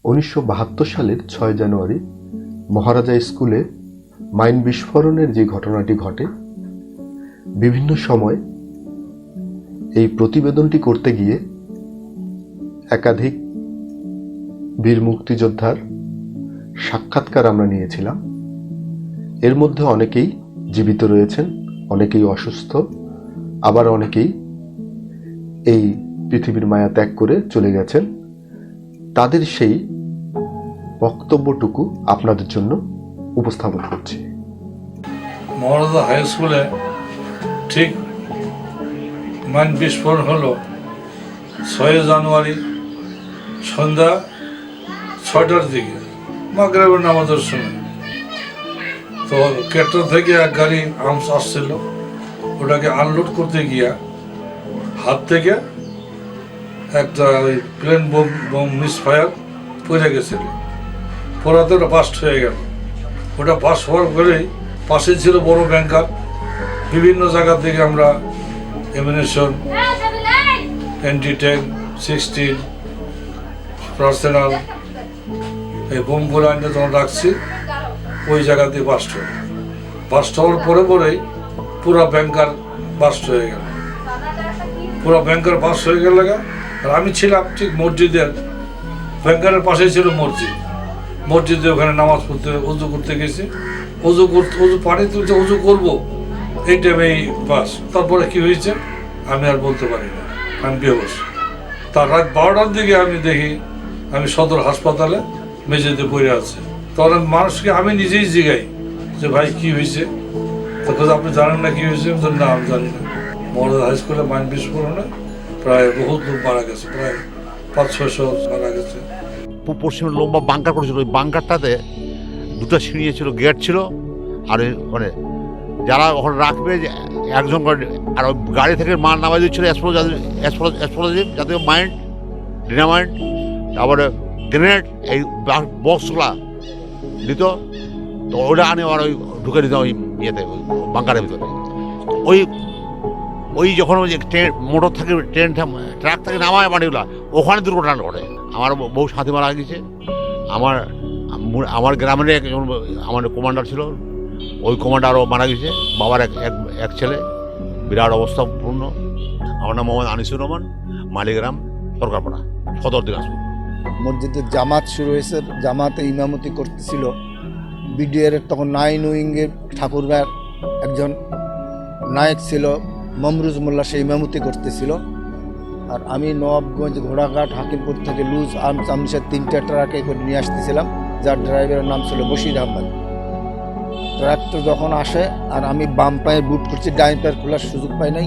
1972 সালের 6 জানুয়ারি মহারাজা স্কুলে মাইন বিস্ফোরণের যে ঘটনাটি ঘটে, বিভিন্ন সময় এই প্রতিবেদনটি করতে গিয়ে একাধিক বীর মুক্তিযোদ্ধার সাক্ষাৎকার আমরা নিয়েছিলাম। এর মধ্যে অনেকেই জীবিত রয়েছেন, অনেকেই অসুস্থ, আবার অনেকেই এই পৃথিবীর মায়া ত্যাগ করে চলে গেছেন। তাদের সেই বক্তব্যটুকু আপনাদের জন্য উপস্থাপন করছি। মহারাজা হাই স্কুলে ঠিক মাইন বিস্ফোরণ হলো 6 জানুয়ারি সন্ধ্যা 6টার দিকে, মাগরিবের নামাজের সময়। তো কেট্টা থেকে এক গাড়ি আর্মস আসছিল, ওটাকে আনলোড করতে গিয়া হাত থেকে একটা ওই প্লেন বোম মিসফায়ার পড়ে গেছিল, পড়াতে ওটা বাস্ট হয়ে গেল। ওটা বাস্ট হওয়ার পরেই পাশে ছিল বড় ব্যাংকার। বিভিন্ন জায়গা থেকে আমরা এমিনেশন, ND-10, 16 পার্সোনাল এই বোমগুলো আনতে যখন রাখছি, ওই জায়গাতে বাস্ট হয়। বাস্ট হওয়ার পরেই পুরো ব্যাংকার বাস্ট হয়ে গেল। পুরো ব্যাংকার বাস্ট হয়ে গেল। আর আমি ছিলাম ঠিক মসজিদের, ব্যাংকারের পাশেই ছিল মসজিদ। মসজিদে ওখানে নামাজ পড়তে, উজু করতে গেছি। উজু পানি তুলতে উজু করবো, এই টাইমে বাস। তারপরে কি হয়েছে আমি আর বলতে পারি না, আমি বেহোশ। তার রাত 12টার দিকে আমি দেখি আমি সদর হাসপাতালে মেঝেতে পড়ে আছে। তখন মানুষকে আমি নিজেই জিগাই যে ভাই কি হয়েছে, তখন আপনি জানেন না কি হয়েছে? না, আমি জানি না। মহারাজা হাই স্কুলে মাইন বিস্ফোরণে প্রায় বহুত লোক মারা গেছে, প্রায় 500-600 মারা গেছে। পশ্চিমে লম্বা বাংকার করেছিল, ওই বাংকারটাতে দুটো সিঁড়ি ছিল, গেট ছিল। আর মানে যারা ওখানে রাখবে একজন আর গাড়ি থেকে মাল নামাই দিচ্ছিল এক্সপ্লোজিভ জাতীয় মাইন্ড, ডিনামাইন্ড, তারপরে গ্রেনেড, এই বক্সগুলা দিত। তো ওটা আনে আর ওই ঢুকে দিত ওই ইয়েতে, ওই বাংকারের ভিতরে। ওই যখন ওই যে ট্রেন, মোটর থেকে ট্রেন, ট্রাক থেকে নামায় মাটিগুলা, ওখানে দুর্ঘটনা ঘটে। আমার বউ সাথী মারা গেছে। আমার গ্রামের একজন আমার কমান্ডার ছিল, ওই কমান্ডারও মারা গেছে। বাবার এক ছেলে, বিরাট অবস্থাপূর্ণ। আমার নাম মোহাম্মদ আনিসুর রহমান, মালিগ্রাম, সরকারপাড়া, সদর দিনাজপুর। মসজিদের জামাত শুরু হয়েছে, জামাতে ইমামতি করতেছিল বিডিআর তখন 9 উইংয়ের ঠাকুরগার একজন নায়ক ছিল মমরুজ মোল্লা, সে ইমামতি করতেছিল। আর আমি নবাবগঞ্জ, ঘোড়াঘাট, হাকিমপুর থেকে লুজ আর্মস আমনিশন 3টা ট্রাকে করে নিয়ে আসতেছিলাম, যার ড্রাইভারের নাম ছিল বশির আহমদ। ট্রাকটা যখন আসে আর আমি বাম পায়ে বুট করছি, ডাইন পায়ের খোলার সুযোগ পাই নাই,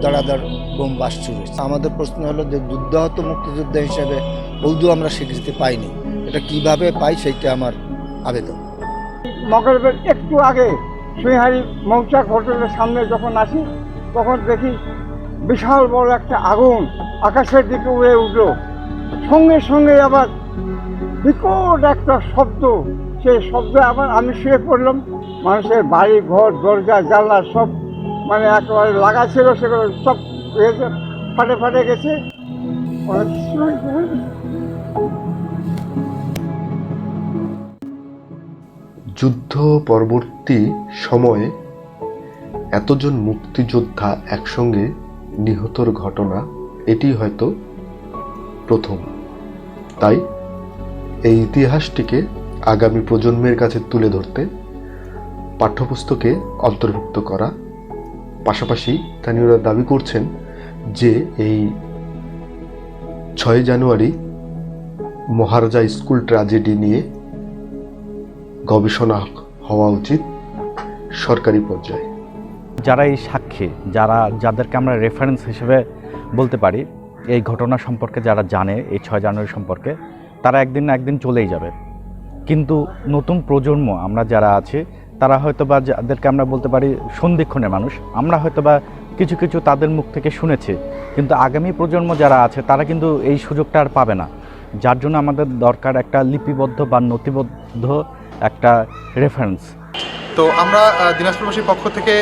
দাঁড়াদার বোম বাস শুরু হয়েছে। আমাদের প্রশ্ন হলো যে যুদ্ধাহত মুক্তিযোদ্ধা হিসেবে বৌদ্ধ আমরা স্বীকৃতি পাইনি, এটা কিভাবে পাই সেইটা আমার আবেদন। মগরবের একটু আগে সুইহারি মৌচাক হোটেলের সামনে যখন আসি, তখন দেখি বিশাল বড় একটা আগুন আকাশের দিকে উড়ে উঠলো। সঙ্গে সঙ্গে আবার বিকট একটা শব্দ, সেই শব্দে আবার আমি শুয়ে পড়লাম। মানুষের বাড়ি ঘর, দরজা জানলা সব মানে একেবারে লাগা ছিল, সেগুলো সব ফাটে গেছে। যুদ্ধ পরবর্তী সময়ে এতজন মুক্তিযোদ্ধা একসঙ্গে নিহতর ঘটনা এটি হয়তো প্রথম। তাই এই ইতিহাসটিকে আগামী প্রজন্মের কাছে তুলে ধরতে পাঠ্যপুস্তকে অন্তর্ভুক্ত করা। পাশাপাশি স্থানীয়রা দাবি করছেন যে এই 6 জানুয়ারি মহারাজা স্কুল ট্র্যাজেডি নিয়ে গবেষণা হওয়া উচিত সরকারি পর্যায়ে। যারা এই সাক্ষী, যাদেরকে আমরা রেফারেন্স হিসেবে বলতে পারি এই ঘটনা সম্পর্কে, যারা জানে এই 6 জানুয়ারি সম্পর্কে, তারা একদিন না একদিন চলেই যাবে। কিন্তু নতুন প্রজন্ম আমরা যারা আছি, তারা হয়তো বা যাদেরকে আমরা বলতে পারি সন্ধিক্ষণের মানুষ, আমরা হয়তো বা কিছু তাদের মুখ থেকে শুনেছি, কিন্তু আগামী প্রজন্ম যারা আছে তারা কিন্তু এই সুযোগটা আর পাবে না। যার জন্য আমাদের দরকার একটা লিপিবদ্ধ বা নথিবদ্ধ একটা রেফারেন্স। তো আমরা দিনাজপুরবাসীর পক্ষ থেকে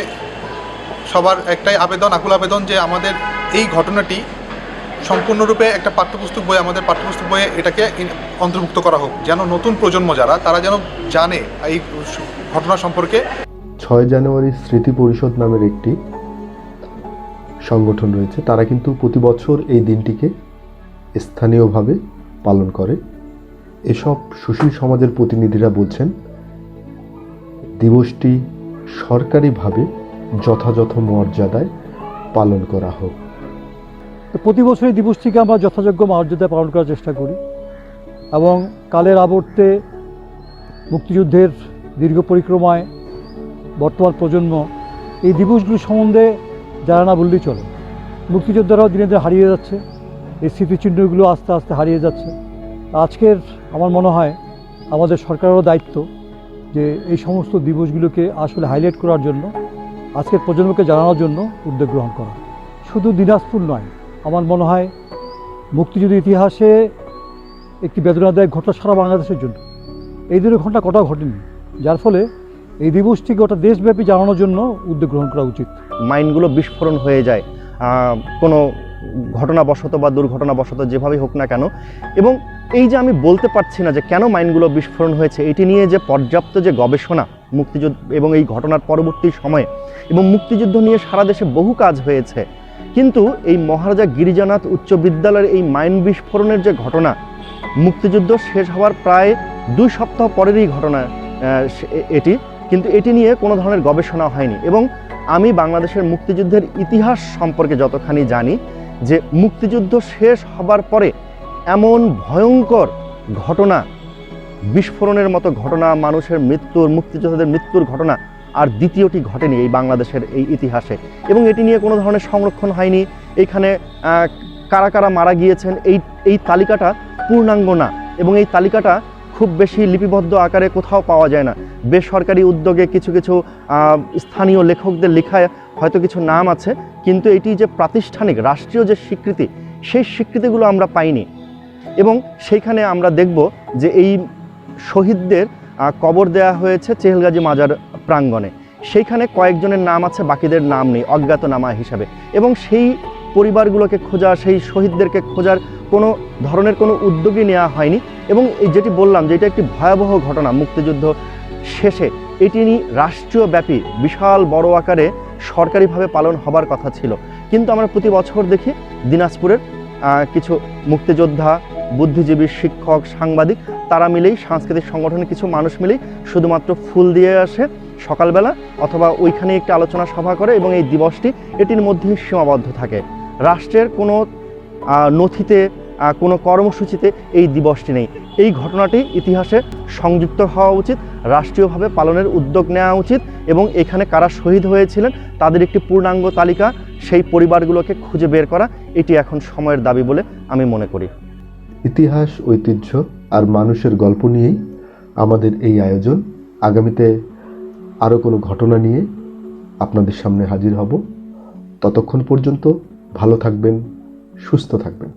সবার একটাই আবেদন, আকুল আবেদন যে আমাদের এই ঘটনাটি সম্পূর্ণরূপে একটা পাঠ্যপুস্তক বই, আমাদের পাঠ্যপুস্তক বইয়ে এটাকে অন্তর্ভুক্ত করা হোক, যেন নতুন প্রজন্ম যারা তারা যেন জানে এই ঘটনা সম্পর্কে। 6 জানুয়ারি স্মৃতি পরিষদ নামের একটি সংগঠন রয়েছে, তারা কিন্তু প্রতি বছর এই দিনটিকে স্থানীয়ভাবে পালন করে। এসব সুশীল সমাজের প্রতিনিধিরা বলছেন দিবসটি সরকারিভাবে যথাযথ মর্যাদায় পালন করা হোক। তো প্রতি বছর এই দিবসটিকে আমরা যথাযোগ্য মর্যাদায় পালন করার চেষ্টা করি এবং কালের আবর্তে মুক্তিযুদ্ধের দীর্ঘ পরিক্রমায় বর্তমান প্রজন্ম এই দিবসগুলি সম্বন্ধে জানা না বললেই চলে। মুক্তিযোদ্ধারাও দিনে দিনে হারিয়ে যাচ্ছে, এই স্মৃতিচিহ্নগুলো আস্তে আস্তে হারিয়ে যাচ্ছে। আজকের আমার মনে হয় আমাদের সরকারেরও দায়িত্ব যে এই সমস্ত দিবসগুলোকে আসলে হাইলাইট করার জন্য, আজকের প্রজন্মকে জানানোর জন্য উদ্যোগ গ্রহণ করা। শুধু দিনাজপুর নয়, আমার মনে হয় মুক্তিযুদ্ধ ইতিহাসে একটি বেদনাদায়ক ঘটনা সারা বাংলাদেশের জন্য। এই ধরনের ঘটনা কোথাও ঘটেনি, যার ফলে এই দিবসটিকে গোটা দেশব্যাপী জানানোর জন্য উদ্যোগ গ্রহণ করা উচিত। মাইন্ডগুলো বিস্ফোরণ হয়ে যায় কোনো ঘটনাবশত বা দুর্ঘটনাবশত, যেভাবেই হোক না কেন। এবং এই যে আমি বলতে পারছি না যে কেন মাইন্ডগুলো বিস্ফোরণ হয়েছে, এটি নিয়ে যে পর্যাপ্ত যে গবেষণা মুক্তিযুদ্ধ এবং এই ঘটনার পরবর্তী সময়ে এবং মুক্তিযুদ্ধ নিয়ে সারা দেশে বহু কাজ হয়েছে, কিন্তু এই মহারাজা গিরিজানাথ উচ্চ বিদ্যালয়ের এই মাইন্ড বিস্ফোরণের যে ঘটনা, মুক্তিযুদ্ধ শেষ হওয়ার প্রায় 2 সপ্তাহ পরেরই ঘটনা এটি, কিন্তু এটি নিয়ে কোনো ধরনের গবেষণা হয়নি। এবং আমি বাংলাদেশের মুক্তিযুদ্ধের ইতিহাস সম্পর্কে যতখানি জানি, যে মুক্তিযুদ্ধ শেষ হবার পরে এমন ভয়ঙ্কর ঘটনা, বিস্ফোরণের মতো ঘটনা, মানুষের মৃত্যুর, মুক্তিযোদ্ধাদের মৃত্যুর ঘটনা আর দ্বিতীয়টি ঘটেনি এই বাংলাদেশের এই ইতিহাসে। এবং এটি নিয়ে কোনো ধরনের সংরক্ষণ হয়নি। এইখানে কারা কারা মারা গিয়েছেন এই তালিকাটা পূর্ণাঙ্গ না, এবং এই তালিকাটা খুব বেশি লিপিবদ্ধ আকারে কোথাও পাওয়া যায় না। বেসরকারি উদ্যোগে কিছু কিছু স্থানীয় লেখকদের লেখায় হয়তো কিছু নাম আছে, কিন্তু এটি যে প্রাতিষ্ঠানিক রাষ্ট্রীয় যে স্বীকৃতি, সেই স্বীকৃতিগুলো আমরা পাইনি। এবং সেইখানে আমরা দেখব যে এই শহীদদের কবর দেয়া হয়েছে চেহেলগাজী মাজার প্রাঙ্গণে, সেইখানে কয়েকজনের নাম আছে, বাকিদের নাম নেই, অজ্ঞাতনামা হিসাবে। এবং সেই পরিবারগুলোকে খোঁজা, সেই শহীদদেরকে খোঁজার কোনো ধরনের কোনো উদ্যোগই নেওয়া হয়নি। এবং এই যেটি বললাম যে এটা একটি ভয়াবহ ঘটনা মুক্তিযুদ্ধ শেষে, এটি নিয়ে রাষ্ট্রীয়ব্যাপী বিশাল বড় আকারে সরকারিভাবে পালন হবার কথা ছিল, কিন্তু আমরা প্রতি বছর দেখি দিনাজপুরের কিছু মুক্তিযোদ্ধা, বুদ্ধিজীবী, শিক্ষক, সাংবাদিক তারা মিলেই, সাংস্কৃতিক সংগঠনের কিছু মানুষ মিলেই শুধুমাত্র ফুল দিয়ে আসে সকালবেলা, অথবা ওইখানে একটি আলোচনা সভা করে এবং এই দিবসটি এটির মধ্যেই সীমাবদ্ধ থাকে। রাষ্ট্রের কোনো নথিতে, কোনো কর্মসূচিতে এই দিবসটি নেই। এই ঘটনাটি ইতিহাসে সংযুক্ত হওয়া উচিত, রাষ্ট্রীয়ভাবে পালনের উদ্যোগ নেওয়া উচিত, এবং এখানে কারা শহীদ হয়েছিলেন তাদের একটি পূর্ণাঙ্গ তালিকা, সেই পরিবারগুলোকে খুঁজে বের করা, এটি এখন সময়ের দাবি বলে আমি মনে করি। ইতিহাস, ঐতিহ্য আর মানুষের গল্প নিয়েই আমাদের এই আয়োজন। আগামীতে আরও কোনো ঘটনা নিয়ে আপনাদের সামনে হাজির হব। ততক্ষণ পর্যন্ত ভালো থাকবেন, সুস্থ থাকবেন।